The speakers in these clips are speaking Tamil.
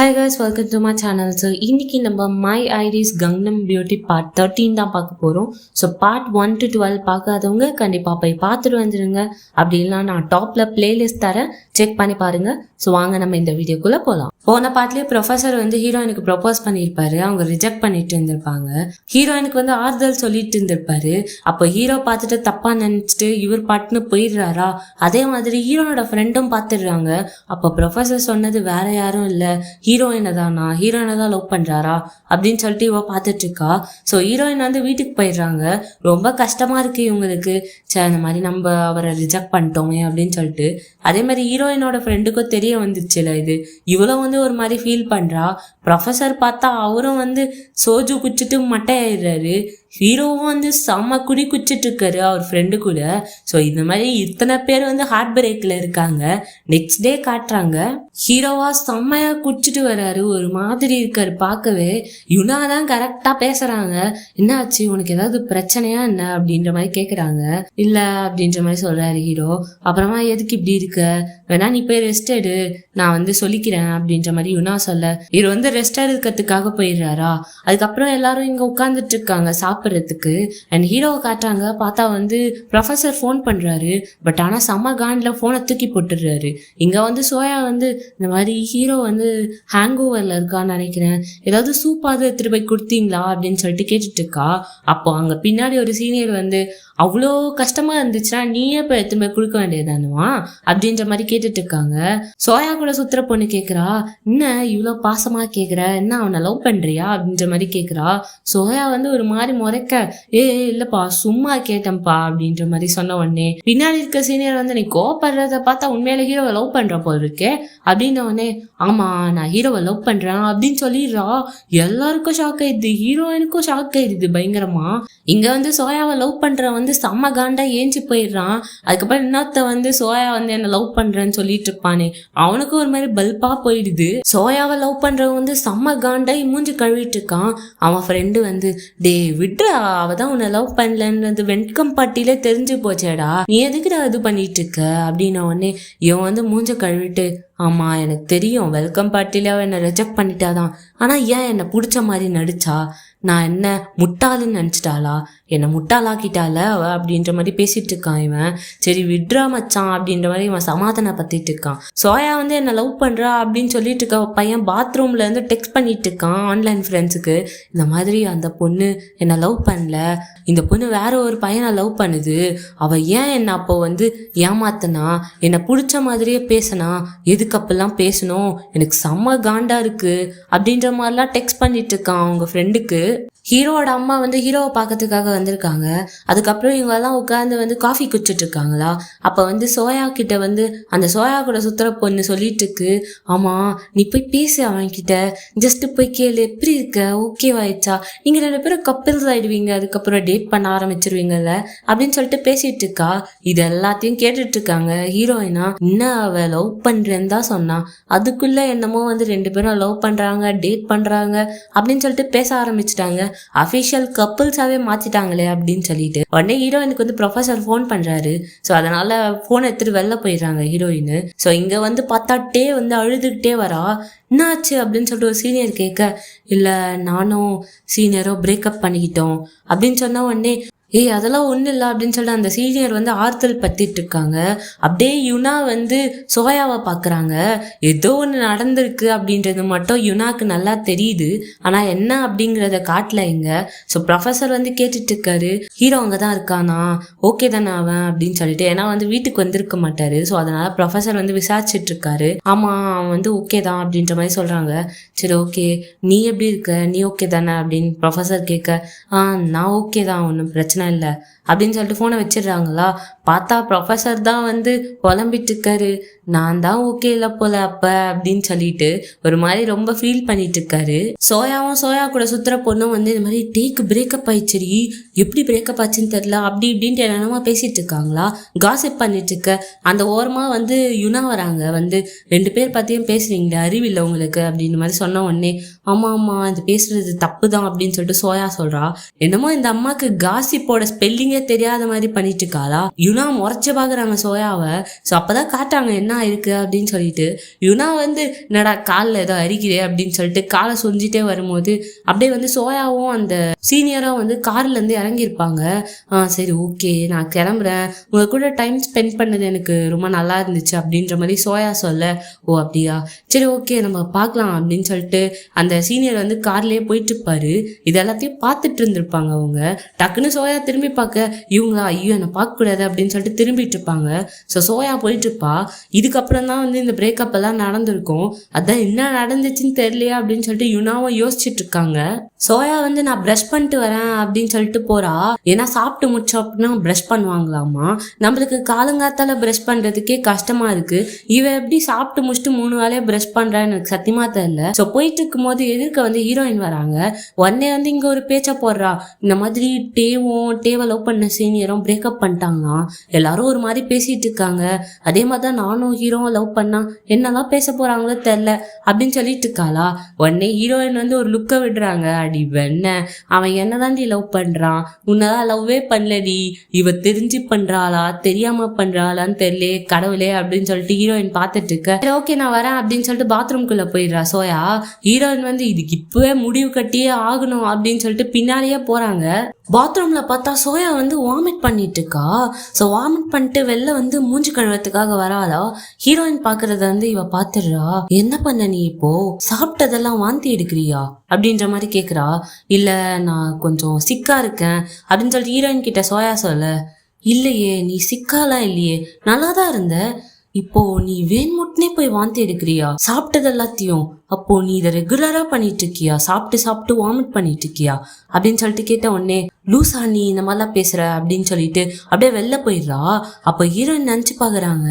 Hi guys, welcome to my channel. So இன்னைக்கு நம்ம மை ஐடிஸ் கங்னம் பியூட்டி பார்ட் 13 தான் பார்க்க போகிறோம். ஸோ பார்ட் 1 to 12 பார்க்காதவங்க கண்டிப்பாக போய் பார்த்துட்டு வந்துடுங்க. அப்படி இல்லைனா நான் டாப்பில் பிளேலிஸ்ட் தரேன், செக் பண்ணி பாருங்கள். ஸோ வாங்க நம்ம இந்த வீடியோக்குள்ளே போகலாம். போன பார்ட்லேயே ப்ரொஃபஸர் ஹீரோயினுக்கு ப்ரொபோஸ் பண்ணியிருப்பாரு, அவங்க ரிஜெக்ட் பண்ணிட்டு இருந்திருப்பாங்க. ஹீரோயினுக்கு ஆறுதல் சொல்லிட்டு இருந்திருப்பாரு. அப்போ ஹீரோ பார்த்துட்டு தப்பாக நினச்சிட்டு இவர் பாட்டுன்னு போயிடுறாரா, அதே மாதிரி ஹீரோனோட ஃப்ரெண்டும் பார்த்துடுறாங்க. அப்போ ப்ரொஃபஸர் சொன்னது வேற யாரும் இல்லை, ஹீரோயினை தானா, ஹீரோயினை தான் லவ் பண்றாரா அப்படின்னு சொல்லிட்டு இவ பார்த்துட்டு இருக்கா. ஸோ ஹீரோயின் வீட்டுக்கு போயிடுறாங்க. ரொம்ப கஷ்டமா இருக்கு இவங்களுக்கு, சே இந்த மாதிரி நம்ம அவரை ரிஜெக்ட் பண்ணிட்டோமே அப்படின்னு சொல்லிட்டு. அதே மாதிரி ஹீரோயினோட ஃப்ரெண்டுக்கும் தெரிய வந்துச்சுல இது, இவ்வளோ ஒரு மாதிரி ஃபீல் பண்றா. ப்ரொஃபஸர் பார்த்தா அவரும் சோஜு குச்சிட்டு மட்டையாயிடுறாரு. ஹீரோவும் செம்ம குடி குச்சிட்டு இருக்காரு அவர் ஃப்ரெண்டு கூட. ஸோ இந்த மாதிரி இத்தனை பேர் ஹார்ட் பிரேக்ல இருக்காங்க. நெக்ஸ்ட் டே காட்டுறாங்க, ஹீரோவா செம்மையா குடிச்சிட்டு வர்றாரு, ஒரு மாதிரி இருக்காரு பார்க்கவே. யுனா தான் கரெக்டா பேசுறாங்க. என்ன ஆச்சு, உனக்கு ஏதாவது பிரச்சனையா என்ன அப்படின்ற மாதிரி கேக்குறாங்க. இல்ல அப்படின்ற மாதிரி சொல்றாரு ஹீரோ. அப்புறமா எதுக்கு இப்படி இருக்க, வேணா நீ போய் ரெஸ்ட் எடு, நான் சொல்லிக்கிறேன் அப்படின்ற மாதிரி யுனா சொல்ல, இவர் ரெஸ்ட் எடுக்கிறதுக்காக போயிடுறாரா. அதுக்கப்புறம் எல்லாரும் இங்க உட்கார்ந்துட்டு இருக்காங்க சாப்பிட்றதுக்கு. அண்ட் ஹீரோவை காட்டுறாங்க. பார்த்தா ப்ரொஃபஸர் ஃபோன் பண்றாரு. பட் ஆனா செம்ம காண்டில் ஃபோனை தூக்கி போட்டுடுறாரு. இங்க சோயா இந்த மாதிரி ஹீரோ ஹேங் ஓவர்ல இருக்கான்னு நினைக்கிறேன், ஏதாவது சூப்பாவது எடுத்துட்டு போய் கொடுத்தீங்களா அப்படின்னு சொல்லிட்டு கேட்டுட்டு இருக்கா. அப்போ அங்க பின்னாடி ஒரு சீனியர் அவ்வளோ கஷ்டமா இருந்துச்சுன்னா நீயே போய் எடுத்துட்டு போய் கொடுக்க வேண்டியதானுவா அப்படின்ற மாதிரி கேட்டுட்டு இருக்காங்க. சோயா கூட சுத்துற பொண்ணு கேக்குறா, என்ன இவ்வளோ பாசமா கேக்குற, என்ன அவனை லவ் பண்றியா அப்படின்ற மாதிரி கேக்குறா. சோயா ஒரு மாதிரி முறைக்க, இல்லப்பா சும்மா கேட்டேன்ப்பா அப்படின்ற மாதிரி சொன்ன உடனே பின்னாடி இருக்க சீனியர் நீ கோபப்படுறத பார்த்தா உண்மையில ஹீரோவை லவ் பண்ற போல் இருக்கே அப்படின்ன உடனே, ஆமா நான் ஹீரோவை லவ் பண்றேன் அப்படின்னு சொல்லிடுறா. எல்லாருக்கும் ஷாக் ஆயிடுது, ஹீரோயினுக்கும் ஷாக் ஆயிடுது பயங்கரமா. இங்க சோயாவை லவ் பண்ற செம்ம காண்டா ஏஞ்சி போயிடுறான். அதுக்கப்புறம் இன்னொருத்த சோயா என்ன லவ் பண்றேன்னு சொல்லிட்டு இருப்பானே, அவனுக்கும் ஒரு மாதிரி பல்பா போயிடுது. சோயாவை லவ் பண்றவன் செம்ம காண்டா மூஞ்சி கழுவிட்டு இருக்கான். அவன் ஃப்ரெண்டு டே விட்ரா, அவதான் உன்னை லவ் பண்ணலன்னு வெண்கம் பாட்டிலே தெரிஞ்சு போச்சேடா, நீ எதுக்குடா இது பண்ணிட்டு இருக்க அப்படின்ன உடனே இவன் மூஞ்ச கழுவிட்டு, ஆமா எனக்கு தெரியும் வெல்கம் பார்ட்டில அவ என்னை ரிஜெக்ட் பண்ணிட்டாதான், ஆனா ஏன் என்னை பிடிச்ச மாதிரி நடிச்சா, நான் என்ன முட்டாளுன்னு நினைச்சிட்டாளா, என்னை முட்டாளாக்கிட்டால அவ அப்படின்ற மாதிரி பேசிட்டு இருக்கான் இவன். சரி விட்ரா மச்சான் அப்படின்ற மாதிரி இவன் சமாதானம் பத்திட்டு இருக்கான். சோயா என்னை லவ் பண்றா அப்படின்னு சொல்லிட்டு இருக்க பையன் பாத்ரூம்ல டெக்ஸ்ட் பண்ணிட்டு இருக்கான் ஆன்லைன் ஃப்ரெண்ட்ஸுக்கு. இந்த மாதிரி அந்த பொண்ணு என்னை லவ் பண்ணல, இந்த பொண்ணு வேற ஒரு பையனை லவ் பண்ணுது, அவ ஏன் என்ன அப்போ ஏமாத்தனா, என்னை பிடிச்ச மாதிரியே பேசினா, எதுக்கு அப்பெல்லாம் பேசணும், எனக்கு செம்ம காண்டா இருக்கு அப்படின்ற மாதிரிலாம் டெக்ஸ்ட் பண்ணிட்டு இருக்கான் அவங்க ஃப்ரெண்டுக்கு. ஹீரோட அம்மா ஹீரோவை பார்க்கறதுக்காக வந்திருக்காங்க. அதுக்கப்புறம் இவங்க எல்லாம் உட்காந்து காஃபி குடிச்சிட்டு இருக்காங்களா. அப்ப சோயா கிட்ட அந்த சோயா கூட சுத்துற பொண்ணு சொல்லிட்டு இருக்கு, ஆமா நீ போய் பேசு அவன் கிட்ட, ஜஸ்ட் போய் கேளு எப்படி இருக்க, ஓகேவாயிடுச்சா, நீங்க 2 பேரும் கப்பிள்ஸ் ஆயிடுவீங்க, அதுக்கப்புறம் டேட் பண்ண ஆரம்பிச்சிருவீங்கல்ல அப்படின்னு சொல்லிட்டு பேசிட்டு இருக்கா. இது எல்லாத்தையும் கேட்டுட்டு இருக்காங்க ஹீரோயினா. என்ன அவ லவ் பண்றேன்னு தான் சொன்னா, அதுக்குள்ள என்னமோ 2 பேரும் லவ் பண்றாங்க, டேட் பண்றாங்க அப்படின்னு சொல்லிட்டு பேச ஆரம்பிச்சுட்டாங்க. அபிஷியல் கப்பிள்ஸாவே மாத்திட்டாங்களே அப்படின்னு சொல்லிட்டு உடனே ஹீரோயினுக்கு ப்ரொஃபஸர் ஃபோன் பண்றாரு. ஸோ அதனால போன் எடுத்துட்டு வெளில போயிடுறாங்க ஹீரோயின். ஸோ இங்க பார்த்தாட்டே அழுதுகிட்டே வரா. என்னாச்சு அப்படின்னு சொல்லிட்டு ஒரு சீனியர் கேட்க, இல்ல நானும் சீனியரும் பிரேக்கப் பண்ணிக்கிட்டோம் அப்படின்னு சொன்ன உடனே, அதெல்லாம் ஒன்றும் இல்லை அப்படின்னு சொல்லிட்டு அந்த சீனியர் ஆறுதல் பத்திட்டு இருக்காங்க. அப்படியே யுனா சோயாவை பார்க்குறாங்க. ஏதோ ஒன்று நடந்திருக்கு அப்படின்றது மட்டும் யுனாக்கு நல்லா தெரியுது, ஆனால் என்ன அப்படிங்கிறத காட்டல இங்க. ஸோ ப்ரொஃபஸர் கேட்டுட்டு இருக்காரு, ஹீரோ அங்கே தான் இருக்கானா, ஓகே தானே அவன் அப்படின்னு சொல்லிட்டு. ஏன்னா வீட்டுக்கு வந்திருக்க மாட்டாரு. ஸோ அதனால ப்ரொஃபஸர் விசாரிச்சுட்டு இருக்காரு. ஆமா அவன் ஓகே தான் அப்படின்ற மாதிரி சொல்றாங்க. சரி ஓகே நீ எப்படி இருக்க, நீ ஓகே தானே அப்படின்னு ப்ரொஃபஸர் கேட்க, நான் ஓகே தான், ஒன்றும் பிரச்சனை இல்லை அப்படின்னு சொல்லிட்டு போனை வச்சிடுறாங்களா. பார்த்தா ப்ரொஃபஸர் தான் புலம்பிட்டு இருக்காரு, நான் தான் ஓகே இல்லை போல அப்ப அப்படின்னு சொல்லிட்டு ஒரு மாதிரி ரொம்ப ஃபீல் பண்ணிட்டு இருக்காரு. சோயாவும் சோயா கூட சுத்துற பொண்ணும் இந்த மாதிரி டேக் பிரேக்கப் ஆயிடுச்சு, எப்படி பிரேக்கப் ஆச்சுன்னு தெரியல அப்படி இப்படின்ட்டு என்னென்னமா பேசிட்டு இருக்காங்களா. காசிப் பண்ணிட்டு இருக்க அந்த ஓரமா யுனா வராங்க. 2 பேர் பத்தியும் பேசுறீங்களே, அறிவில்லை உங்களுக்கு அப்படின்னு மாதிரி சொன்ன உடனே, ஆமா ஆமா இது பேசுறது தப்பு தான் அப்படின்னு சொல்லிட்டு சோயா சொல்றா. என்னமோ இந்த அம்மாக்கு காசிப்போட ஸ்பெல்லிங்கே ஒண்ணுமே தெரியாத மாதிரி பண்ணிட்டு இருக்காளா. யுனா முறைச்சு பாக்குறாங்க சோயாவை. ஸோ அப்பதான் காட்டாங்க என்ன இருக்கு அப்படின்னு சொல்லிட்டு. யுனா வந்து என்னடா காலில் ஏதோ அரிக்கிறே அப்படின்னு சொல்லிட்டு காலை சொஞ்சிட்டே வரும்போது அப்படியே வந்து சோயாவும் அந்த சீனியரும் வந்து கார்ல இருந்து இறங்கியிருப்பாங்க. சரி ஓகே நான் கிளம்புறேன், உங்க கூட டைம் ஸ்பெண்ட் பண்ணது எனக்கு ரொம்ப நல்லா இருந்துச்சு அப்படின்ற மாதிரி சோயா சொல்ல, ஓ அப்படியா சரி ஓகே நம்ம பார்க்கலாம் அப்படின்னு சொல்லிட்டு அந்த சீனியர் வந்து கார்லயே போயிட்டு இருப்பாரு. இது எல்லாத்தையும் பார்த்துட்டு இருந்திருப்பாங்க அவங்க. டக்குன்னு சோயா திரும்பி பார்க்க இவங்களா ஐயோ என்னை பார்க்கக்கூடாது அப்படின்னு சொல்லிட்டு திரும்பிட்டு இருப்பாங்க. ஸோ சோயா போயிட்டு இருப்பா. இதுக்கப்புறம் தான் வந்து இந்த பிரேக்கப் எல்லாம் நடந்திருக்கும். அதான் என்ன நடந்துச்சுன்னு தெரியலையா அப்படின்னு சொல்லிட்டு யுனாவும் யோசிச்சுட்டு இருக்காங்க. சோயா வந்து நான் ப்ரஷ் பண்ணிட்டு வரேன் அப்படின்னு சொல்லிட்டு போறா. ஏன்னா சாப்பிட்டு முடிச்சோம் அப்படின்னா ப்ரஷ் பண்ணுவாங்களாமா. நம்மளுக்கு காலங்காத்தால ப்ரஷ் பண்றதுக்கே கஷ்டமா இருக்கு. இவ எப்படி சாப்பிட்டு முடிச்சுட்டு 3 வேலையை ப்ரஷ் பண்றான்னு எனக்கு சத்தியமா தெரியல. ஸோ போயிட்டு இருக்கும் போது எதிர்க்க வந்து ஹீரோயின் வராங்க. உடனே வந்து இங்க ஒரு பேச்ச போடுறா. இந்த மாதிரி டேவை லவ் பண்ண சீனியரும் பிரேக்கப் பண்ணிட்டாங்களாம். எல்லாரும் ஒரு மாதிரி பேசிட்டு இருக்காங்க. அதே மாதிரிதான் நானும் ஹீரோவும் லவ் பண்ணா என்னெல்லாம் பேச போறாங்களோ தெரியல அப்படின்னு சொல்லிட்டு இருக்காளா. உடனே ஹீரோயின் வந்து ஒரு லுக்க விடுறாங்க. அடி வெண்ண அவன் என்னதாண்டி லவ் பண்றான், உன்னதான் லவ்வே பண்ணலடி, இவ தெரிஞ்சு பண்றாளா தெரியாம பண்றாளான்னு தெரியல கடவுளே அப்படின்னு சொல்லிட்டு ஹீரோயின் பார்த்துட்டு இருக்க. ஓகே நான் வரேன் அப்படின்னு சொல்லிட்டு பாத்ரூம்குள்ள போயிடுறா சோயா. ஹீரோயின் வந்து இதுக்கு இப்பவே முடிவு கட்டியே ஆகணும் அப்படின்னு சொல்லிட்டு பின்னாலேயே போறாங்க. பாத்ரூம்ல பார்த்தா சோயா வந்து வாமிட் பண்ணிட்டு இருக்கா. ஸோ வாமிட் பண்ணிட்டு வெளில வந்து மூஞ்சி கழுவத்துக்காக வராளா. ஹீரோயின் பாக்குறத வந்து இவ பாத்துடுறா. என்ன பண்ண நீ இப்போ சாப்பிட்டதெல்லாம் வாந்தி எடுக்கிறியா அப்படின்ற மாதிரி கேக்குறா. இல்ல நான் கொஞ்சம் சிக்கா இருக்கேன் அப்படின்னு சொல்லிட்டு ஹீரோயின் கிட்ட சோயா சொல்ல, இல்லையே நீ சிக்காலாம் இல்லையே நல்லாதான் இருந்த, இப்போ நீ வேண்முட்னே போய் வாந்தி எடுக்கிறியா சாப்பிட்டது எல்லாத்தையும், அப்போ நீ இதை ரெகுலரா பண்ணிட்டு இருக்கியா, சாப்பிட்டு வாமிட் பண்ணிட்டு இருக்கியா அப்படின்னு சொல்லிட்டு கேட்ட உடனே லூசா நீ இந்த மாதிரிலாம் பேசுற அப்படின்னு சொல்லிட்டு அப்படியே வெளில போயிடுறா. அப்போ ஹீரோயின் நினைச்சு பாக்குறாங்க,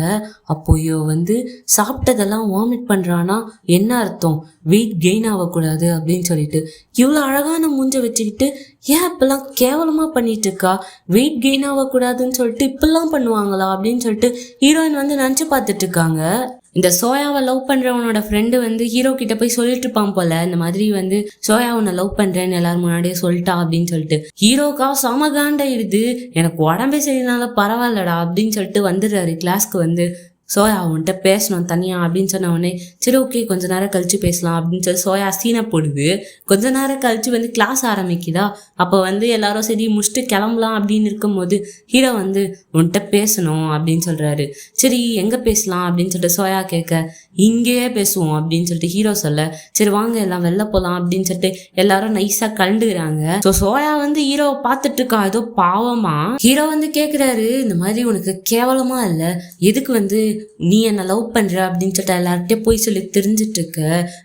அப்போ இவ வந்து சாப்பிட்டதெல்லாம் வாமிட் பண்றானா என்ன அர்த்தம், வெயிட் கெயின் ஆகக்கூடாது அப்படின்னு சொல்லிட்டு. இவ்வளவு அழகான மூஞ்ச வச்சுக்கிட்டு ஏன் இப்பெல்லாம் கேவலமா பண்ணிட்டு இருக்கா, வெயிட் கெயின் ஆகக்கூடாதுன்னு சொல்லிட்டு இப்பெல்லாம் பண்ணுவாங்களா அப்படின்னு சொல்லிட்டு ஹீரோயின் வந்து நினைச்சு பார்த்துட்டு இருக்காங்க. இந்த சோயாவை லவ் பண்றவனோட ஃப்ரெண்டு வந்து ஹீரோ கிட்ட போய் சொல்லிட்டு இருப்பான் போல, இந்த மாதிரி வந்து சோயா உன்னை லவ் பண்றேன்னு எல்லாரும் முன்னாடியே சொல்லிட்டா அப்படின்னு சொல்லிட்டு. ஹீரோக்கா சமகாண்ட இடுது, எனக்கு உடம்பே சரினால பரவாயில்லடா அப்படின்னு சொல்லிட்டு வந்துடுறாரு கிளாஸ்க்கு. வந்து சோயா அவன்கிட்ட பேசணும் தனியா அப்படின்னு சொன்ன உடனே சரி ஓகே கொஞ்ச நேரம் கழிச்சு பேசலாம் அப்படின்னு சொல்லி சோயா சீனை போடுது. கொஞ்ச நேரம் கழிச்சு வந்து கிளாஸ் ஆரம்பிக்குதா. அப்போ வந்து எல்லாரும் சரி முடிச்சுட்டு கிளம்பலாம் அப்படின்னு இருக்கும்போது ஹீரோ வந்து உன்கிட்ட பேசணும் அப்படின்னு சொல்றாரு. சரி எங்க பேசலாம் அப்படின்னு சொல்லிட்டு சோயா கேட்க, இங்கேயே பேசுவோம் அப்படின்னு சொல்லிட்டு ஹீரோ சொல்ல, சரி வாங்க எல்லாம் வெளில போலாம் அப்படின்னு சொல்லிட்டு எல்லாரும் நைஸா கலந்துக்கிறாங்க. ஸோ சோயா வந்து ஹீரோவை பார்த்துட்டு இருக்கா ஏதோ பாவமா. ஹீரோ வந்து கேட்கிறாரு, இந்த மாதிரி உனக்கு கேவலமா இல்ல, எதுக்கு வந்து நீ என்ன லவ் பண்ற அப்படின்னு சொல்லிட்டு எல்லார்கிட்டயும் போய் சொல்லி தெரிஞ்சிட்டு இருக்க,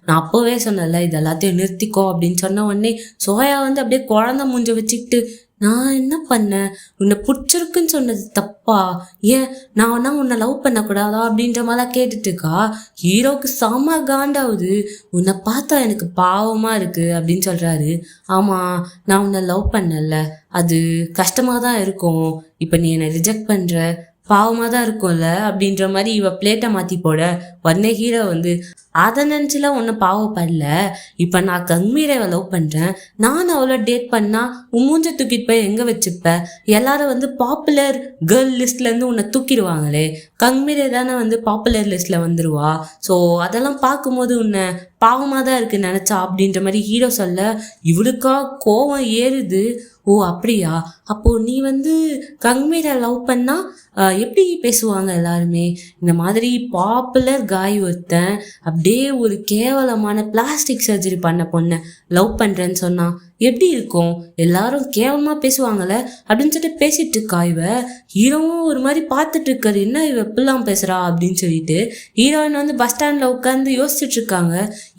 நான் அப்பவே சொன்னல இது எல்லாத்தையும் நிறுத்திக்கோ அப்படின்னு சொன்ன உடனே சோயா வந்து அப்படியே குழந்தை மூஞ்ச வச்சுக்கிட்டு, நான் என்ன பண்ணேன், உன்னை பிடிச்சிருக்குன்னு சொன்னது தப்பா, ஏன் நான் உன்னை லவ் பண்ணக்கூடாதா அப்படின்ற மாதிரிலாம் கேட்டுட்டு இருக்கா. ஹீரோக்கு செம காண்டாவுது, உன்னை பார்த்தா எனக்கு பாவமா இருக்கு அப்படின்னு சொல்றாரு. ஆமா நான் உன்னை லவ் பண்ணல, அது கஷ்டமா தான் இருக்கும், இப்ப நீ என்னை ரிஜெக்ட் பண்ற பாவமா தான் இருக்கும்ல அப்படின்ற மாதிரி இவ பிளேட்டை மாத்தி போட உடனே ஹீரோ வந்து அதை நினைச்சுலாம் ஒன்னும் பாவப்படல, இப்ப நான் கங்மீரவை லவ் பண்றேன், நான் அவளை டேட் பண்ணா உன் மூஞ்ச தூக்கிட்டு போய் எங்க வச்சுப்ப, எல்லாரும் வந்து பாப்புலர் கேர்ள் லிஸ்ட்ல இருந்து உன்னை தூக்கிடுவாங்களே, கங்மீரே தானே வந்து பாப்புலர் லிஸ்ட்ல வந்துருவா, ஸோ அதெல்லாம் பார்க்கும்போது உன்னை பாவமா தான் இருக்கு நினைச்சா அப்படின்ற மாதிரி ஹீரோ சொல்ல இவளுக்கா கோவம் ஏறுது. ஓ அப்படியா, அப்போ நீ வந்து கங்மீரை லவ் பண்ணா எப்படி பேசுவாங்க எல்லாருமே, இந்த மாதிரி பாப்புலர் காய் ஒருத்தன் அப்படியே ஒரு கேவலமான பிளாஸ்டிக் சர்ஜரி பண்ண பொண்ணை லவ் பண்றேன்னு சொன்னா எப்படி இருக்கும், எல்லாரும் கேவலமா பேசுவாங்கல்ல அப்படின்னு சொல்லிட்டு பேசிட்டு இருக்கா இவ. ஹீரோவும் ஒரு மாதிரி பார்த்துட்டு இருக்காரு, என்ன இவ எப்படிலாம் பேசுறா அப்படின்னு சொல்லிட்டு. ஹீரோயின் வந்து பஸ் ஸ்டாண்ட்ல உட்காந்து யோசிச்சுட்டு இருக்காங்க.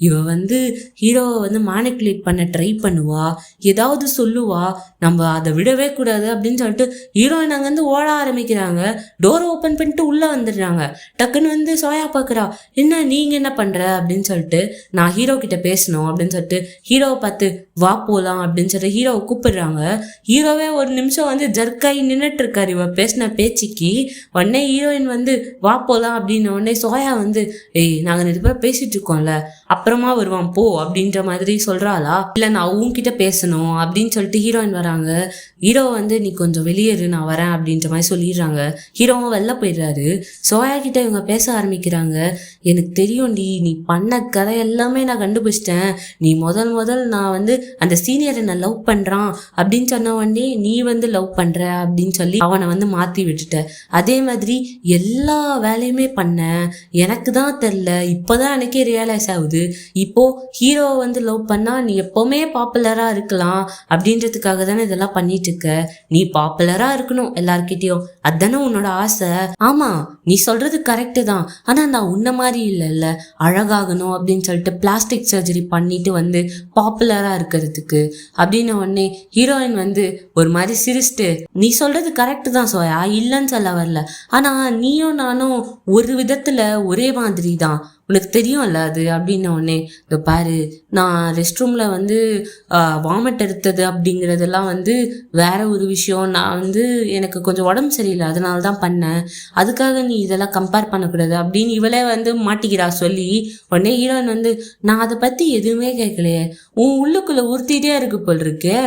இவ வந்து ஹீரோவை வந்து மேனிகுலேட் பண்ண ட்ரை பண்ணுவா, ஏதாவது சொல்லுவா, நம்ம அதை விடவே கூடாது அப்படின்னு சொல்லிட்டு ஹீரோயின் அங்க வந்து ஓட ஆரம்பிக்கிறாங்க. டோர் ஓபன் பண்ணிட்டு உள்ள வந்துடுறாங்க. டக்குன்னு வந்து சோயா பாக்குறா, என்ன நீங்க என்ன பண்ற அப்படின்னு சொல்லிட்டு, நான் ஹீரோ கிட்ட பேசணும் அப்படின்னு சொல்லிட்டு ஹீரோவை பார்த்து வா போலாம் போலாம் அப்படின்னு சொல்லி ஹீரோவை கூப்பிடுறாங்க. ஹீரோவே ஒரு நிமிஷம் வந்து ஜர்க்காகி நின்றுட்டு இருக்காரு இவ பேசின பேச்சுக்கு. உடனே ஹீரோயின் வந்து வா போலாம் அப்படின்னு உடனே சோயா வந்து நாங்க 2 பேரும் பேசிட்டு இருக்கோம்ல, அப்புறமா வருவான் போ அப்படின்ற மாதிரி சொல்றாளா. இல்ல நான் உன்கிட்ட பேசணும் அப்படின்னு சொல்லிட்டு ஹீரோயின் வராங்க. ஹீரோ வந்து நீ கொஞ்சம் வெளியேறு நான் வரேன் அப்படின்ற மாதிரி சொல்லிடுறாங்க. ஹீரோவும் வெளில போயிடுறாரு. சோயா கிட்ட இவங்க பேச ஆரம்பிக்கிறாங்க. எனக்கு தெரியும் நீ பண்ண கதை எல்லாமே நான் கண்டுபிடிச்சிட்டேன். நீ முதல் நான் வந்து அந்த சீனியரை நான் லவ் பண்றான் அப்படின்னு சொன்ன உடனே நீ வந்து லவ் பண்ற அப்படின்னு சொல்லி அவனை வந்து மாத்தி விட்டுட்ட. அதே மாதிரி எல்லா வேலையுமே பண்ண, எனக்கு தான் தெரியல, இப்போதான் எனக்கே ரியலைஸ் ஆகுது. இப்போ ஹீரோவை வந்து லவ் பண்ணா நீ எப்பவுமே பாப்புலரா இருக்கலாம் அப்படின்றதுக்காக தானே இதெல்லாம் பண்ணிட்டு இருக்க. நீ பாப்புலரா இருக்கணும் எல்லார்கிட்டயும், அதுதானே உன்னோட ஆசை. ஆமா நீ சொல்றது கரெக்டு தான், ஆனா நான் உன்ன மாதிரி இல்லைல்ல அழகாகணும் அப்படின்னு சொல்லிட்டு பிளாஸ்டிக் சர்ஜரி பண்ணிட்டு வந்து பாப்புலரா இருக்கிறதுக்கு அப்படின்னு உடனே ஹீரோயின் வந்து ஒரு மாதிரி சிரிச்சுட்டு நீ சொல்றது கரெக்டு தான் சோயா, இல்லைன்னு சொல்ல வரல, ஆனா நீயும் நானும் ஒரு விதத்துல ஒரே மாதிரி தான், உனக்கு தெரியும்ல அது அப்படின்ன உடனே இந்த பாரு நான் ரெஸ்ட் ரூமில் வந்து வாமிட் எடுத்தது அப்படிங்கிறதெல்லாம் வந்து வேற ஒரு விஷயம். நான் வந்து எனக்கு கொஞ்சம் உடம்பு சரியில்லை அதனால தான் பண்ணேன், அதுக்காக நீ இதெல்லாம் கம்பேர் பண்ணக்கூடாது அப்படின்னு இவளே வந்து மாட்டிக்கிறா சொல்லி. உடனே ஹீரோயின் வந்து நான் அதை பற்றி எதுவுமே கேட்கலையே, உன் உள்ளுக்குள்ளே உறுத்திட்டே இருக்கு போல் இருக்கு.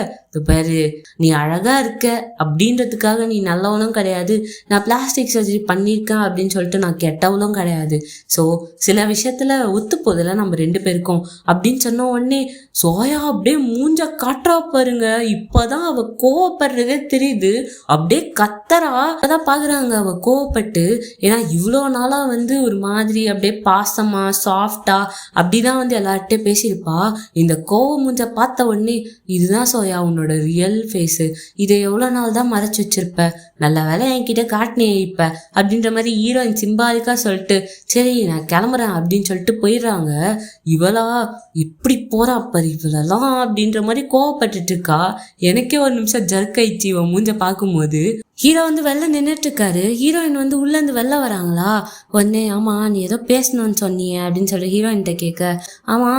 பாரு நீ அழகா இருக்க அப்படின்றதுக்காக நீ நல்லவனும் கிடையாது, நான் பிளாஸ்டிக் சர்ஜரி பண்ணியிருக்கேன் அப்படின்னு சொல்லிட்டு நான் கெட்டவளும் கிடையாது. ஸோ சில விஷயத்துல ஒத்து போதில்ல நம்ம 2 பேருக்கும் அப்படின்னு சொன்ன உடனே சோயா அப்படியே மூஞ்ச காட்டுறா பாருங்க. இப்பதான் அவ கோவப்படுறதே தெரியுது, அப்படியே கத்தரா. அதான் பாக்குறாங்க அவ கோவப்பட்டு. ஏன்னா இவ்வளோ நாளா வந்து ஒரு மாதிரி அப்படியே பாசமா சாஃப்டா அப்படிதான் வந்து எல்லார்கிட்டயும் பேசியிருப்பா. இந்த கோவ மூஞ்ச பார்த்த உடனே இதுதான் சோயா உன்னோட ரியல் ஃபேஸு, இதை எவ்வளோ நாள் தான் மறைச்சு வச்சிருப்ப, நல்ல வேலை என்கிட்ட காட்டினே இப்ப அப்படின்ற மாதிரி ஹீரோயின் சிம்பாலிக்கா சொல்லிட்டு சரி நான் கிளம்புறேன் அப்படின்னு சொல்லிட்டு போயிடுறாங்க. இவளா இப்படி போறா பாரு இவளெல்லாம் அப்படின்ற மாதிரி கோவப்பட்டுட்டு இருக்கா. எனக்கே ஒரு நிமிஷம் ஜர்க் ஆயிடுச்சு இவன் மூஞ்ச பார்க்கும்போது. ஹீரோ வந்து வெளில நின்றுட்டு இருக்காரு. ஹீரோயின் வந்து உள்ளேருந்து வெளில வராங்களா. உடனே ஆமா நீ ஏதோ பேசணும்னு சொன்னியே அப்படின்னு சொல்லிட்டு ஹீரோயின்கிட்ட கேட்க, ஆமா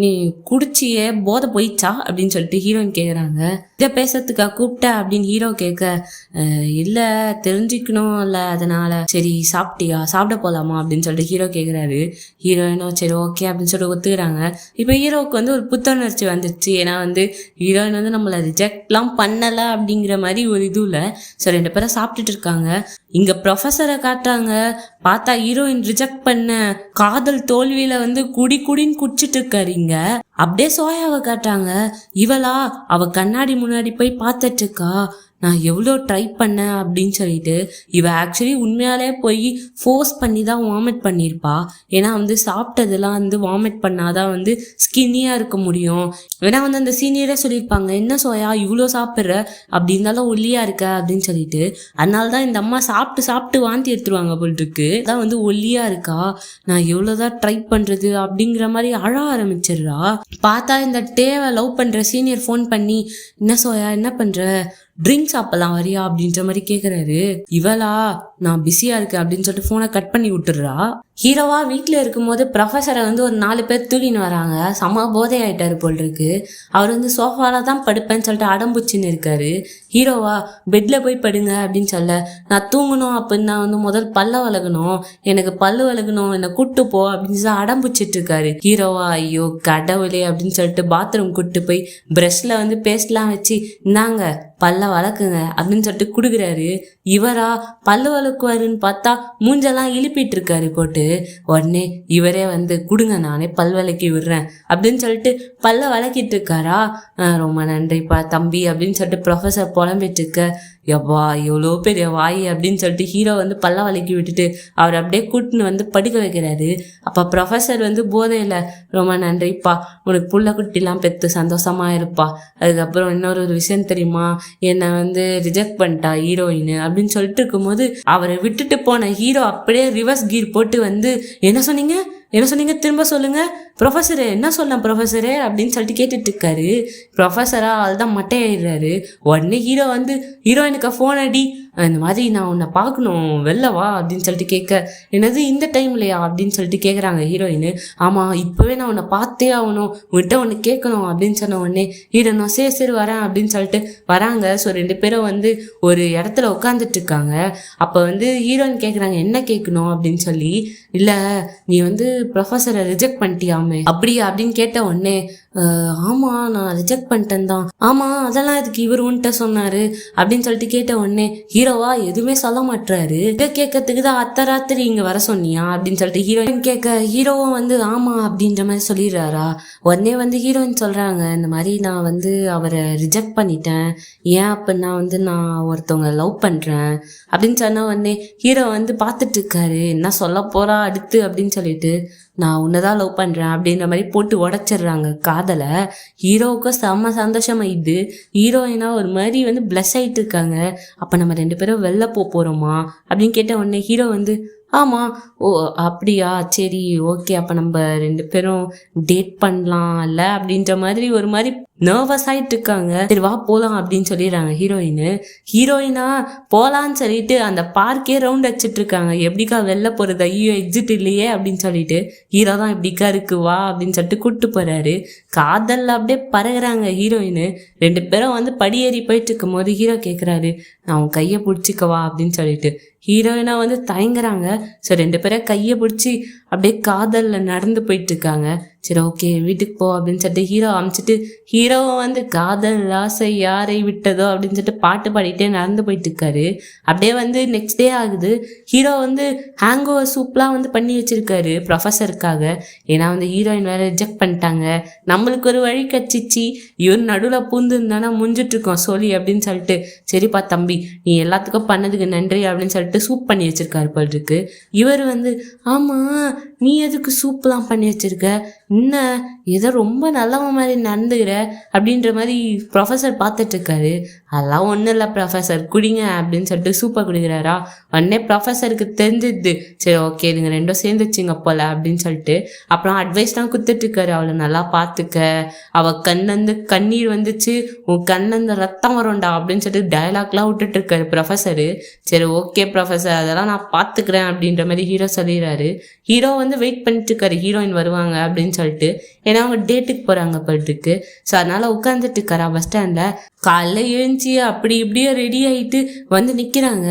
நீ குடிச்சியே போதை போயிடுச்சா அப்படின்னு சொல்லிட்டு ஹீரோயின் கேட்குறாங்க. இதை பேசுறதுக்கா கூப்பிட்ட அப்படின்னு ஹீரோ கேட்க, இல்லை தெரிஞ்சுக்கணும் இல்லை அதனால. சரி சாப்பிட்டியா, சாப்பிட போகலாமா அப்படின்னு சொல்லிட்டு ஹீரோ கேட்குறாரு. ஹீரோயினும் சரி ஓகே அப்படின்னு சொல்லிட்டு ஒத்துக்கிறாங்க. இப்போ ஹீரோவுக்கு வந்து ஒரு புத்துணர்ச்சி வந்துடுச்சு. ஏன்னா வந்து ஹீரோயின் வந்து நம்மளை ரிஜெக்ட்லாம் பண்ணலை அப்படிங்கிற மாதிரி ஒரு இதுல. சரி 2 பேரும் சாப்பிட்டுட்டு இருக்காங்க. இங்க ப்ரொஃபஸரை காட்டுறாங்க. பார்த்தா ஹீரோயின் ரிஜெக்ட் பண்ண காதல் தோல்வியில வந்து குடின்னு குடிச்சிட்டு இருக்காரு. இங்க அப்படியே சோயாவை காட்டுறாங்க. இவளா அவ கண்ணாடி முன்னாடி போய் பார்த்துட்டு இருக்கா. நான் எவ்வளோ ட்ரை பண்ணேன் அப்படின்னு சொல்லிட்டு இவ ஆக்சுவலி உண்மையாலே போய் ஃபோர்ஸ் பண்ணி தான் வாமிட் பண்ணியிருப்பா. ஏன்னா வந்து சாப்பிட்டதெல்லாம் வந்து வாமிட் பண்ணாதான் வந்து ஸ்கின்னியாக இருக்க முடியும். ஏன்னா வந்து அந்த சீனியரே சொல்லியிருப்பாங்க, என்ன சோயா இவ்வளோ சாப்பிட்ற, அப்படி இருந்தாலும் ஒல்லியாக இருக்க அப்படின்னு சொல்லிட்டு. அதனால தான் இந்த அம்மா சாப்பிட்டு வாந்தி எடுத்துருவாங்க போல் இருக்கு. அதான் வந்து ஒல்லியாக இருக்கா, நான் எவ்வளோதான் ட்ரை பண்ணுறது அப்படிங்கிற மாதிரி அழ ஆரம்பிச்சிடுறா. பார்த்தா இந்த டேவை லவ் பண்ணுற சீனியர் ஃபோன் பண்ணி என்ன சோயா என்ன பண்ணுற, ட்ரிங்க் சாப்பிடலாம் வரியா அப்படின்ற மாதிரி கேட்குறாரு. இவளா நான் பிஸியா இருக்கேன் அப்படின்னு சொல்லிட்டு ஃபோனை கட் பண்ணி விட்டுடுறா. ஹீரோவா வீட்டில் இருக்கும்போது ப்ரொஃபஸரை வந்து ஒரு 4 பேர் தூக்கின்னு வராங்க. செம போதை ஆயிட்டாரு போல் இருக்கு. அவர் வந்து சோஃபால தான் படுப்பேன்னு சொல்லிட்டு அடம்புச்சின்னு இருக்காரு. ஹீரோவா பெட்ல போய் படுங்க அப்படின்னு சொல்ல, நான் தூங்கணும் அப்படின்னு நான் வந்து முதல் பல்ல வளகணும், எனக்கு பல்லு வளகணும், என்னை கூட்டு போ அப்படின்னு சொல்லி அடம்புச்சிட்டு இருக்காரு. ஹீரோவா ஐயோ கடவுளே அப்படின்னு சொல்லிட்டு பாத்ரூம் கூட்டு போய் ப்ரஷ்ல வந்து பேஸ்ட்லாம் வச்சு இந்தாங்க பல்ல வளக்குங்க அப்படின்னு சொல்லிட்டு குடுக்குறாரு. இவரா பல்லு வளக்குவாருன்னு பார்த்தா மூஞ்செல்லாம் இழுப்பிட்டு இருக்காரு போட்டு. உடனே இவரே வந்து கொடுங்க நானே பல் விளக்கி விடுறேன் அப்படின்னு சொல்லிட்டு பல்ல விளக்கிட்டு இருக்காரா. ரொம்ப நன்றிப்பா தம்பி அப்படின்னு சொல்லிட்டு ப்ரொஃபஸர் புலம்பிட்டு இருக்க. எவ்வா எவ்வளோ பெரிய வாய் அப்படின்னு சொல்லிட்டு ஹீரோ வந்து பல்ல வலிக்கி விட்டுட்டு அவர் அப்படியே கூட்டுன்னு வந்து படுக்க வைக்கிறாரு. அப்போ ப்ரொஃபஸர் வந்து போதையில் ரொம்ப நன்றிப்பா, உனக்கு புள்ள குட்டிலாம் பெற்று சந்தோஷமா இருப்பா, அதுக்கப்புறம் இன்னொரு விஷயம் தெரியுமா, என்னை வந்து ரிஜெக்ட் பண்ணிட்டா ஹீரோயின் அப்படின்னு சொல்லிட்டு இருக்கும்போது அவரை விட்டுட்டு போன ஹீரோ அப்படியே ரிவர்ஸ் கீர் போட்டு வந்து என்ன சொன்னீங்க திரும்ப சொல்லுங்க ப்ரொஃபஸரு என்ன சொன்ன ப்ரொஃபஸரு அப்படின்னு சொல்லிட்டு கேட்டுட்டு இருக்காரு. ப்ரொஃபஸரா அதுதான் மட்டையாயிடுறாரு. உடனே ஹீரோ வந்து ஹீரோயினுக்கு ஃபோன் அடி, இந்த மாதிரி நான் உன்னை பார்க்கணும் வெளில வா அப்படின்னு சொல்லிட்டு கேட்க, என்னது இந்த டைம்லையா அப்படின்னு சொல்லிட்டு கேட்குறாங்க ஹீரோயின். ஆமாம் இப்போவே நான் உன்னை பார்த்தே ஆகணும், உன்கிட்ட ஒன்று கேட்கணும் அப்படின்னு சொன்ன உடனே ஹீரோனும் சரி வரேன் அப்படின்னு சொல்லிட்டு வராங்க. ஸோ 2 பேரும் வந்து ஒரு இடத்துல உட்காந்துட்டு இருக்காங்க. அப்போ வந்து ஹீரோயின் கேட்குறாங்க என்ன கேட்கணும் அப்படின்னு சொல்லி. இல்லை நீ வந்து ப்ரொஃபஸரை ரிஜெக்ட் பண்ணிட்டியாமே அப்படியா அப்படின்னு கேட்ட உடனே ஆமாம் நான் ரிஜெக்ட் பண்ணிட்டேன் தான். ஆமாம் அதெல்லாம் இதுக்கு இவர் உன்ட்ட சொன்னார் அப்படின்னு சொல்லிட்டு கேட்ட உடனே ஹீரோவா எதுவுமே சொல்ல மாட்டுறாரு. இதை கேட்கறதுக்கு தான் அர்த்தராத்திரி இங்கே வர சொன்னியா அப்படின்னு சொல்லிட்டு ஹீரோயின் கேட்க, ஹீரோவும் வந்து ஆமாம் அப்படின்ற மாதிரி சொல்லிடுறாரா. உடனே வந்து ஹீரோயின் சொல்கிறாங்க, இந்த மாதிரி நான் வந்து அவரை ரிஜெக்ட் பண்ணிட்டேன், ஏன் அப்படின்னா வந்து நான் ஒருத்தவங்க லவ் பண்ணுறேன் அப்படின்னு சொன்ன உடனே ஹீரோ வந்து பார்த்துட்டு இருக்காரு, என்ன சொல்ல போகிறா அடுத்து அப்படின்னு சொல்லிட்டு. நான் உன்னதான் லவ் பண்ணுறேன் அப்படின்ற மாதிரி போட்டு உடச்சிடுறாங்க காதலை. ஹீரோவுக்கும் செம்ம சந்தோஷமாயிடுது. ஹீரோயினா ஒரு மாதிரி வந்து பிளஸ் ஆகிட்டு இருக்காங்க. அப்போ நம்ம 2 பேரும் வெளில போகிறோமா அப்படின்னு கேட்ட உடனே ஹீரோ வந்து ஆமாம் ஓ அப்படியா சரி ஓகே அப்போ நம்ம 2 பேரும் டேட் பண்ணலாம் இல்லை அப்படின்ற மாதிரி ஒரு மாதிரி நர்வஸ் ஆகிட்டு இருக்காங்க. சரி வா போகலாம் அப்படின்னு சொல்லிடுறாங்க ஹீரோயினா போகலான்னு சொல்லிட்டு அந்த பார்க்கே ரவுண்ட் அடிச்சிட்டு இருக்காங்க. எப்படிக்கா வெளில போகிறது, ஐயோ எக்ஸிட் இல்லையே அப்படின்னு சொல்லிட்டு ஹீரோ தான் எப்படிக்கா இருக்கு வா அப்படின்னு சொல்லிட்டு கூப்பிட்டு போகிறாரு. காதலில் அப்படியே பறகுறாங்க ஹீரோயின். 2 பேரும் வந்து படியேறி போயிட்டு இருக்கும் போது ஹீரோ கேட்குறாரு, நான் உன் கையை பிடிச்சிக்கவா அப்படின்னு சொல்லிட்டு. ஹீரோயினா வந்து தயங்குறாங்க. ஸோ 2 பேரை கையை பிடிச்சி அப்படியே காதலில் நடந்து போயிட்டு இருக்காங்க. சரி ஓகே வீட்டுக்கு போ அப்படின்னு சொல்லிட்டு ஹீரோ அமிச்சிட்டு ஹீரோவை வந்து காதல் ஆசை யாரை விட்டதோ அப்படின்னு சொல்லிட்டு பாட்டு பாடிட்டே நடந்து போயிட்டு இருக்காரு. அப்படியே வந்து நெக்ஸ்ட் டே ஆகுது. ஹீரோ வந்து ஹேங்கோவர் சூப்லாம் வந்து பண்ணி வச்சிருக்காரு ப்ரொஃபஸருக்காக. ஏன்னா வந்து ஹீரோயின் வேற ரிஜெக்ட் பண்ணிட்டாங்க, நம்மளுக்கு ஒரு வழி கச்சிச்சு, இவர் நடுவில் பூந்துருந்தானா முடிஞ்சிட்டு இருக்கோம் சொல்லி அப்படின்னு சொல்லிட்டு, சரிப்பா தம்பி நீ எல்லாத்துக்கும் பண்ணதுக்கு நன்றி அப்படின்னு சொல்லிட்டு சூப் பண்ணி வச்சிருக்காரு போல் இருக்கு. இவர் வந்து ஆமாம் நீ எதுக்கு சூப்லாம் பண்ணி வச்சிருக்க, என்ன ஏதோ ரொம்ப நல்லவன் மாதிரி நடந்துக்கிற அப்படின்ற மாதிரி ப்ரொஃபஸர் பார்த்துட்டு இருக்காரு. அதெல்லாம் ஒன்றும் இல்லை ப்ரொஃபஸர் குடிங்க அப்படின்னு சொல்லிட்டு சூப்பை குடிக்கிறாரா. உடனே ப்ரொஃபஸருக்கு தெரிஞ்சிடுது, சரி ஓகே நீங்கள் 2 சேர்ந்துச்சிங்க போல அப்படின்னு சொல்லிட்டு அப்புறம் அட்வைஸ்லாம் கொடுத்துட்ருக்காரு. அவளை நல்லா பார்த்துக்க, அவள் கண்ணந்து கண்ணீர் வந்துச்சு, உன் கண்ணந்த ரத்தம் வரும்டா அப்படின்னு சொல்லிட்டு டயலாக்லாம் விட்டுட்டு இருக்காரு ப்ரொஃபஸரு. சரி ஓகே ப்ரொஃபஸர் அதெல்லாம் நான் பார்த்துக்கிறேன் அப்படின்ற மாதிரி ஹீரோ சொல்லிடுறாரு. ஹீரோ வந்து வெயிட் பண்ணிட்டு இருக்காரு ஹீரோயின் வருவாங்க அப்படின்னு சொல்லிட்டு. ஏன்னா அவங்க டேட்டுக்கு போகிறாங்க போயிட்டுருக்கு. ஸோ அதனால் உட்காந்துட்டு இருக்காரா பஸ் ஸ்டாண்டில். காலைல எழுந்துச்சி அப்படி இப்படியே ரெடி ஆகிட்டு வந்து நிற்கிறாங்க.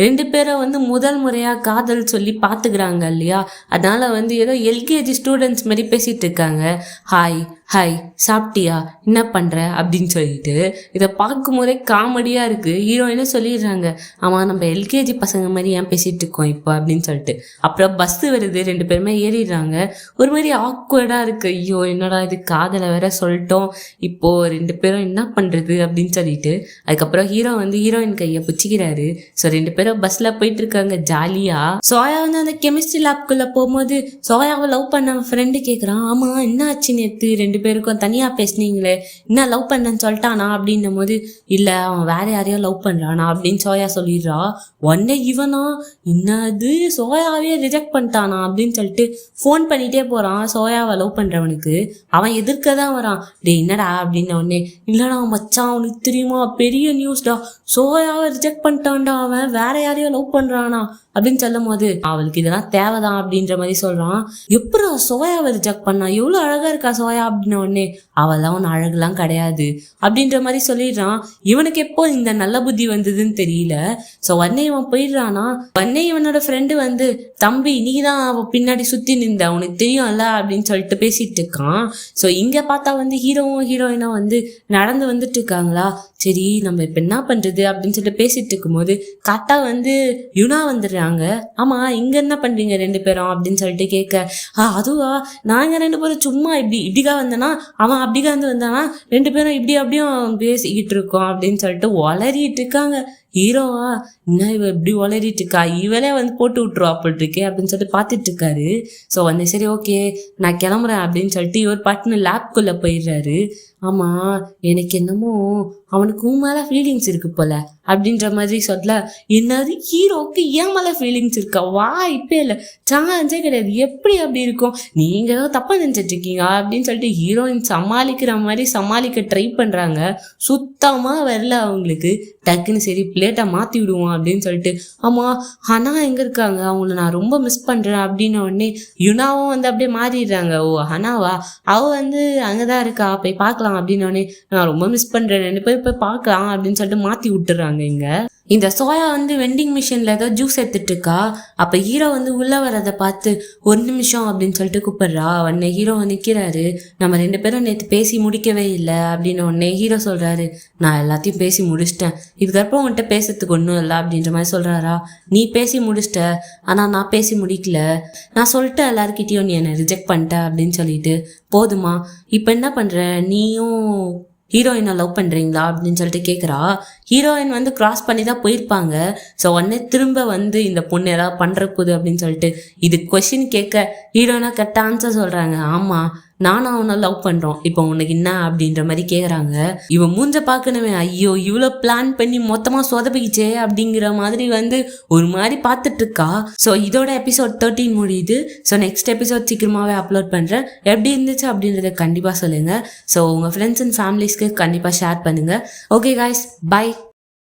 2 பேரை வந்து முதல் முறையாக காதல் சொல்லி பார்த்துக்கிறாங்க இல்லையா. அதனால் வந்து ஏதோ எல்கேஜி ஸ்டூடெண்ட்ஸ் மாதிரி பேசிகிட்டு இருக்காங்க. ஹாய் சாப்பிட்டியா என்ன பண்ணுற அப்படின்னு சொல்லிட்டு. இதை பார்க்கும்போதே காமெடியாக இருக்குது. ஹீரோயினே சொல்லிடுறாங்க, ஆமாம் நம்ம எல்கேஜி பசங்க மாதிரி ஏன் பேசிகிட்டு இருக்கோம் இப்போ அப்படின்னு சொல்லிட்டு. அப்புறம் பஸ்ஸு வருது, 2 பேருமே ஏறிடுறாங்க. ஒரு மாதிரி ஆக்வர்டாக இருக்குது. ஐயோ என்னடா இது காதலை வேற சொல்லிட்டோம், இப்போது 2 பேரும் என்ன பண்ணுறது அப்படின்னு சொல்லிட்டு. அதுக்கப்புறம் ஹீரோ வந்து ஹீரோயின் கையை பிடிச்சிக்கிறாரு. ஸோ 2 பேரும் பஸ்ஸில் போயிட்டு இருக்காங்க ஜாலியாக. சோயா வந்து அந்த கெமிஸ்ட்ரி லேப்குள்ளே போகும்போது சோயாவை லவ் பண்ண ஃப்ரெண்டு கேட்குறான், ஆமாம் என்ன ஆச்சு நேற்று 2 பேருக்கும் தனியாக பேசுனீங்களே, என்ன லவ் பண்ணேன்னு சொல்லிட்டானா அப்படின்னும் போது, இல்லை அவன் வேற யாரையோ லவ் பண்ணுறானா அப்படின்னு சோயா சொல்லிடுறா. உடனே இவனா என்னது சோயாவே ரிஜெக்ட் பண்ணிட்டானா அப்படின்னு சொல்லிட்டு ஃபோன் பண்ணிகிட்டே போகிறான் சோயாவை லவ் பண்ணுறவனுக்கு. அவன் எதிர்க்க தான் வரான். டே என்னடா அப்படின்ன உடனே, இல்லைடா மச்சான் அவனுக்கு தெரியுமா பெரிய நியூஸ்டா, சோயாவை ரிஜெக்ட் பண்ணிட்டான்டா, அவன் வேற யாரையோ லவ் பண்ணுறானா அப்படின்னு சொல்லும் போது, அவளுக்கு இதெல்லாம் தேவைதான் அப்படின்ற மாதிரி சொல்கிறான். எப்படா சோயாவை ரிஜெக்ட் பண்ணா, எவ்வளோ அழகாக இருக்கா சோயா அப்படின்ன உடனே, அவெல்லாம் ஒன்று அழகுலாம் கிடையாது அப்படின்ற மாதிரி சொல்லிடுறான். இவனுக்கு எப்போ இந்த நல்ல புத்தி வந்ததுன்னு தெரியல. ஸோ உடனே இவன் போயிடுறானா. உடனே இவனோட ஃப்ரெண்டு வந்து, தம்பி நீ தான் அவன் பின்னாடி சுற்றி நின்ற உனக்கு தெரியும்ல அப்படின்னு சொல்லிட்டு பேசிட்டு இருக்கான். ஸோ இங்கே பார்த்தா வந்து ஹீரோவும் ஹீரோயினும் வந்து நடந்து வந்துட்டு இருக்காங்களா. சரி நம்ம இப்போ என்ன பண்ணுறது அப்படின்னு சொல்லிட்டு பேசிட்டு இருக்கும்போது கரெக்டாக வந்து யுனா வந்துடுறாங்க. ஆமாம் இங்கே என்ன பண்ணுறீங்க 2 பேரும் அப்படின்னு சொல்லிட்டு கேட்க, அதுவா நாங்கள் 2 பேரும் சும்மா இப்படிக்கா வந்தேன்னா அவன் அப்படிக்கா வந்து வந்தானா 2 பேரும் இப்படி அப்படியும் பேசிக்கிட்டு இருக்கோம் அப்படின்னு சொல்லிட்டு வளரிட்டு இருக்காங்க. ஹீரோவா என்ன இவ இப்படி உளறிட்டு இருக்கா, இவளே வந்து போட்டு விட்டுருவா போட்டு இருக்கே அப்படின்னு சொல்லிட்டு பார்த்துட்டு இருக்காரு. ஸோ வந்து சரி ஓகே நான் கிளம்புறேன் அப்படின்னு சொல்லிட்டு இவர் பாட்டுன்னு லேப்குள்ளே போயிடுறாரு. ஆமாம் எனக்கு என்னமோ அவனுக்கு உன் மேலே ஃபீலிங்ஸ் இருக்கு போல அப்படின்ற மாதிரி சொல்ல, என்னது ஹீரோவுக்கு ஏன் மேலே ஃபீலிங்ஸ் இருக்கா, வா இப்போ இல்லை சான்ஸே கிடையாது, எப்படி அப்படி இருக்கும், நீங்கள் ஏதோ தப்பாக நினச்சிட்டு இருக்கீங்க அப்படின்னு சொல்லிட்டு ஹீரோயின் சமாளிக்கிற மாதிரி சமாளிக்க ட்ரை பண்ணுறாங்க. சுத்தமாக வரல அவங்களுக்கு. டக்குன்னு சரி பிளேட்டை மாற்றி விடுவோம் அப்படின்னு சொல்லிட்டு, ஆமாம் ஹனா எங்கே இருக்காங்க, அவங்கள நான் ரொம்ப மிஸ் பண்ணுறேன் அப்படின்ன உடனே யுனாவும் வந்து அப்படியே மாறிடுறாங்க. ஓ ஹனாவா, அவள் வந்து அங்கே தான் இருக்கா போய் பார்க்கலாம் அப்படின்னோடனே நான் ரொம்ப மிஸ் பண்ணுறேன், 2 பேர் போய் பார்க்கலாம் அப்படின்னு சொல்லிட்டு மாற்றி விட்டுறாங்க. இங்க இந்த சோயா வந்து வெண்டிங் மிஷினில் ஏதோ ஜூஸ் எடுத்துட்டு இருக்கா. அப்போ ஹீரோ வந்து உள்ளே வரதை பார்த்து 1 நிமிஷம் அப்படின்னு சொல்லிட்டு கூப்பிடுறா. உடனே ஹீரோ நிற்கிறாரு. நம்ம 2 பேரும் நேற்று பேசி முடிக்கவே இல்லை அப்படின்னு உடனே ஹீரோ சொல்கிறாரு, நான் எல்லாத்தையும் பேசி முடிச்சிட்டேன், இதுக்கப்புறம் உன்கிட்ட பேசுறதுக்கு ஒன்றும் இல்லை அப்படின்ற மாதிரி சொல்கிறாரா. நீ பேசி முடிச்சிட்ட, ஆனால் நான் பேசி முடிக்கல, நான் சொல்லிட்டேன் எல்லாருக்கிட்டையும் நீ என்னை ரிஜெக்ட் பண்ணிட்ட அப்படின்னு சொல்லிட்டு, போதுமா இப்போ என்ன பண்ணுற, நீயும் ஹீரோயினை லவ் பண்ணுறீங்களா அப்படின்னு சொல்லிட்டு கேட்குறா. ஹீரோயின் வந்து கிராஸ் பண்ணி தான் போயிருப்பாங்க. ஸோ உடனே திரும்ப வந்து இந்த பொண்ணு ஏதாவது பண்ணுற போகுது அப்படின்னு சொல்லிட்டு இது கொஷின் கேட்க ஹீரோயினா கரெக்டாக ஆன்சர் சொல்கிறாங்க. ஆமாம் நானும் அவனை லவ் பண்ணுறோம், இப்போ உனக்கு என்ன அப்படின்ற மாதிரி கேட்குறாங்க. இவன் மூஞ்ச பார்க்கணுமே, ஐயோ இவ்வளோ பிளான் பண்ணி மொத்தமாக சொதப்பிக்கிச்சே அப்படிங்கிற மாதிரி வந்து ஒரு மாதிரி பார்த்துட்டு இருக்கா. ஸோ இதோட எபிசோட் 13 முடியுது. ஸோ நெக்ஸ்ட் எபிசோட் சீக்கிரமாகவே அப்லோட் பண்ணுறேன். எப்படி இருந்துச்சு அப்படின்றத கண்டிப்பாக சொல்லுங்கள். ஸோ உங்கள் ஃப்ரெண்ட்ஸ் அண்ட் ஃபேமிலிஸ்க்கு கண்டிப்பாக ஷேர் பண்ணுங்கள். Okay guys, by.